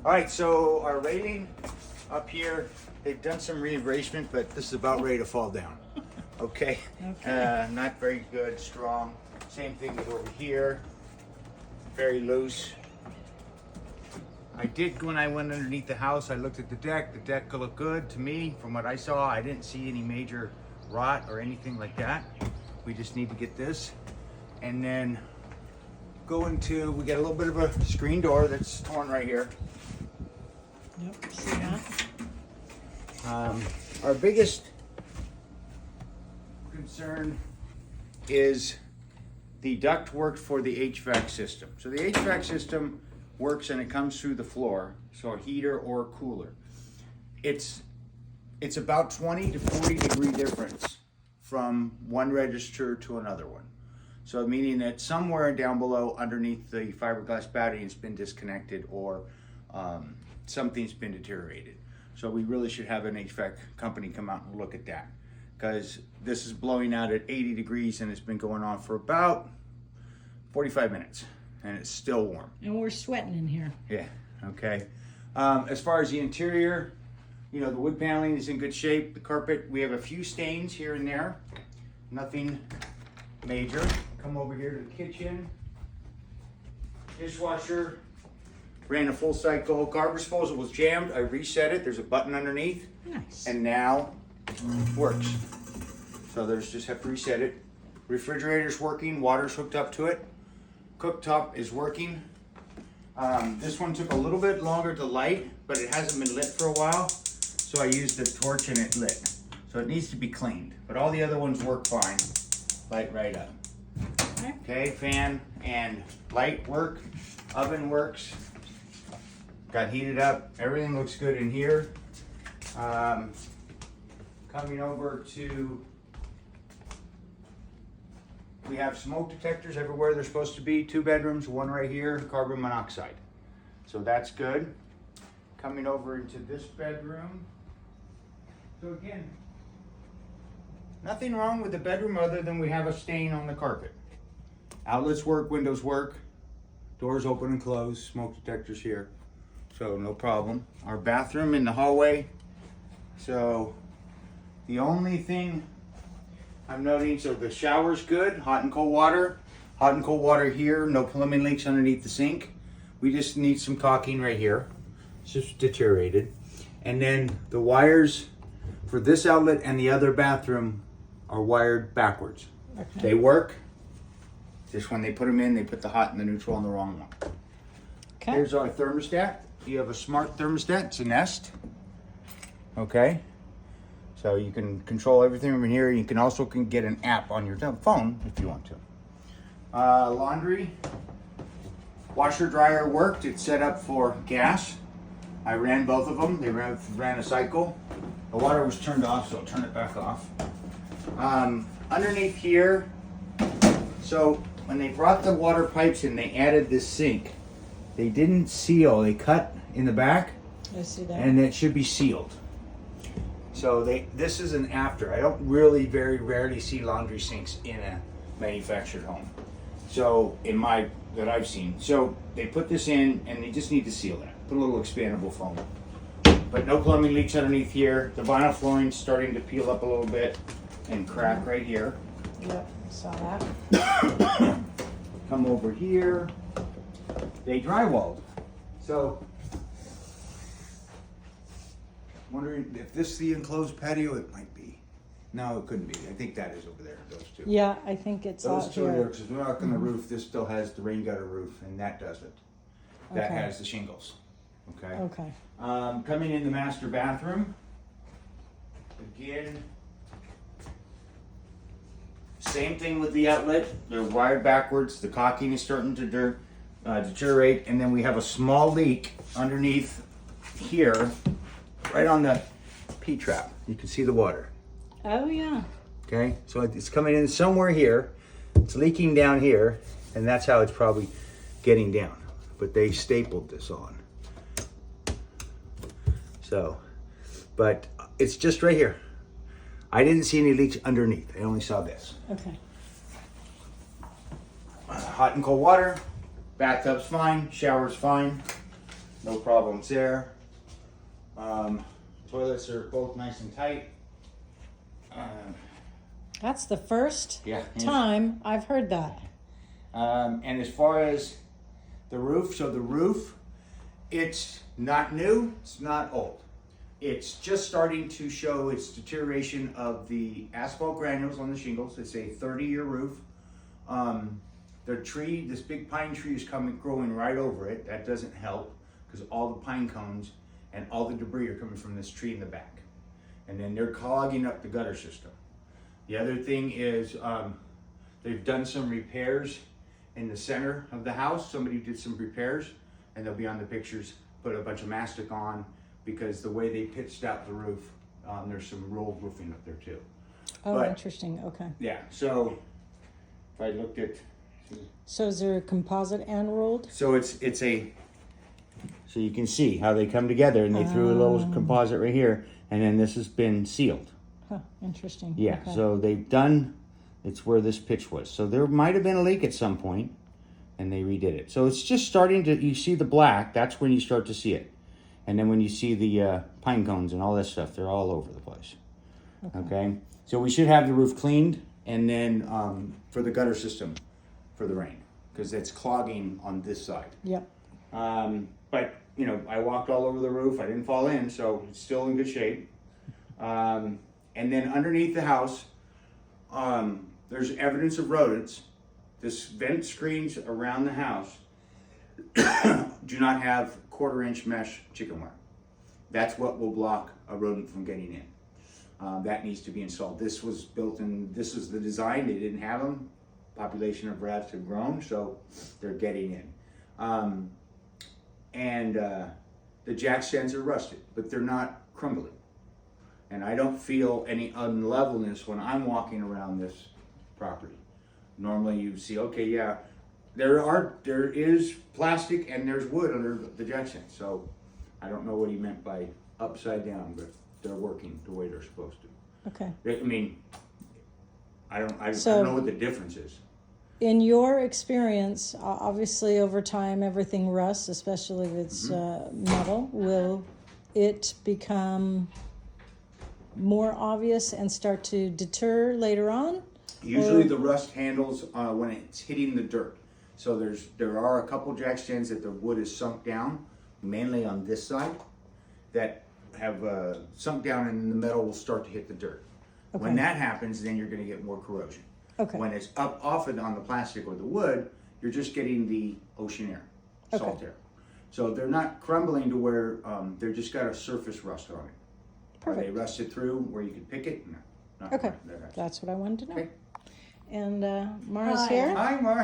All right, so our railing up here, they've done some rearrangement, but this is about ready to fall down. Okay, not very good, strong. Same thing with over here, very loose. I did, when I went underneath the house, I looked at the deck. The deck looked good to me. From what I saw, I didn't see any major rot or anything like that. We just need to get this. And then go into, we got a little bit of a screen door that's torn right here. Yep, see that? Our biggest concern is the duct work for the HVAC system. So the HVAC system works and it comes through the floor, so a heater or a cooler. It's about 20 to 40 degree difference from one register to another one. So meaning that somewhere down below underneath the fiberglass battery it's been disconnected or something's been deteriorated. So we really should have an HVAC company come out and look at that, because this is blowing out at 80 degrees and it's been going on for about 45 minutes and it's still warm. And we're sweating in here. Yeah, okay. As far as the interior, you know, the wood paneling is in good shape. The carpet, we have a few stains here and there. Nothing major. Come over here to the kitchen. Dishwasher, ran a full cycle. Garbage disposal was jammed. I reset it. There's a button underneath. Nice. And now works. So there's just have to reset it. Refrigerator's working. Water's hooked up to it. Cooktop is working. This one took a little bit longer to light, but it hasn't been lit for a while. So I used the torch and it lit. So it needs to be cleaned. But all the other ones work fine. Light right up. Okay, fan and light work. Oven works. Got heated up. Everything looks good in here. Coming over to, we have smoke detectors everywhere they're supposed to be. 2 bedrooms, 1 right here, carbon monoxide. So that's good. Coming over into this bedroom. So again, nothing wrong with the bedroom other than we have a stain on the carpet. Outlets work, windows work, doors open and close, smoke detectors here. So no problem. Our bathroom in the hallway. So the only thing I'm noting, so the shower's good, hot and cold water. Hot and cold water here, no plumbing leaks underneath the sink. We just need some caulking right here. It's just deteriorated. And then the wires for this outlet and the other bathroom are wired backwards. Okay. They work. Just when they put them in, they put the hot and the neutral on the wrong one. Okay. Here's our thermostat. You have a smart thermostat. It's a Nest. Okay. So you can control everything from here. You can also get an app on your phone if you want to. Laundry. Washer dryer worked. It's set up for gas. I ran both of them. They ran a cycle. The water was turned off, so I'll turn it back off. Underneath here, so when they brought the water pipes in, they added this sink. They didn't seal. They cut in the back, I see that. and it should be sealed. So this is an after. I don't really very rarely see laundry sinks in a manufactured home. So that I've seen. So they put this in and they just need to seal that. Put a little expandable foam. But no plumbing leaks underneath here. The vinyl flooring's starting to peel up a little bit and crack right here. Yep, saw that. Come over here. They drywalled. So wondering if this is the enclosed patio. It might be. No, it couldn't be. I think that is over there. Those two. Yeah, I think it's Those out two are there here. because we're not on the roof. This still has the rain gutter roof, and that doesn't. That Okay. has the shingles. Okay. Okay. Coming in the master bathroom. Again, same thing with the outlet. They're wired backwards. The caulking is starting to deteriorate, and then we have a small leak underneath here, right on the P-trap. You can see the water. Oh, yeah. Okay, so it's coming in somewhere here. It's leaking down here, and that's how it's probably getting down. But they stapled this on. So, but it's just right here. I didn't see any leaks underneath. I only saw this. Okay. Hot and cold water. Bathtub's fine. Shower's fine. No problems there. Toilets are both nice and tight. That's the first Yeah. time I've heard that. And as far as the roof, so the roof, it's not new, it's not old. It's just starting to show its deterioration of the asphalt granules on the shingles. It's a 30-year roof. The tree, this big pine tree is growing right over it. That doesn't help because all the pine cones and all the debris are coming from this tree in the back. And then they're clogging up the gutter system. The other thing is they've done some repairs in the center of the house. Somebody did some repairs, and they'll be on the pictures, put a bunch of mastic on because the way they pitched out the roof, there's some rolled roofing up there too. Oh, But- interesting. Okay. Yeah, so if I looked at, So is there a composite and rolled? so it's a, so you can see how they come together, and they threw a little composite right here, and then this has been sealed. Huh, interesting. Yeah, Okay. so they've done, it's where this pitch was. So there might have been a leak at some point, and they redid it. So it's just starting to, you see the black, that's when you start to see it. And then when you see the pine cones and all that stuff, they're all over the place. Okay? So we should have the roof cleaned, and then for the gutter system for the rain, because it's clogging on this side. Yep. But, you know, I walked all over the roof. I didn't fall in, so it's still in good shape. And then underneath the house, there's evidence of rodents. This vent screens around the house do not have 1/4-inch mesh chicken wire. That's what will block a rodent from getting in. That needs to be installed. This was built in, this is the design. They didn't have them. Population of rats have grown, so they're getting in. The jack stands are rusted, but they're not crumbling. And I don't feel any unlevelness when I'm walking around this property. Normally you see, okay, yeah, there is plastic and there's wood under the jack stands. So I don't know what he meant by upside down, but they're working the way they're supposed to. Okay. I mean, I don't So- know what the difference is. In your experience, obviously over time everything rusts, especially if it's metal. Will it become more obvious and start to deter later on? Usually the rust handles when it's hitting the dirt. So there are a couple jack stands that the wood is sunk down, mainly on this side, that have sunk down, and the metal will start to hit the dirt. Okay. When that happens, then you're going to get more corrosion. Okay. When it's up off it on the plastic or the wood, you're just getting the ocean air, salt Okay. air. So they're not crumbling to where they're just got a surface rust on it. Are they Perfect. rusted through where you can pick it? No. Not Okay. that. That's what I wanted to know. Okay. And Mara's here. Hi, Mara.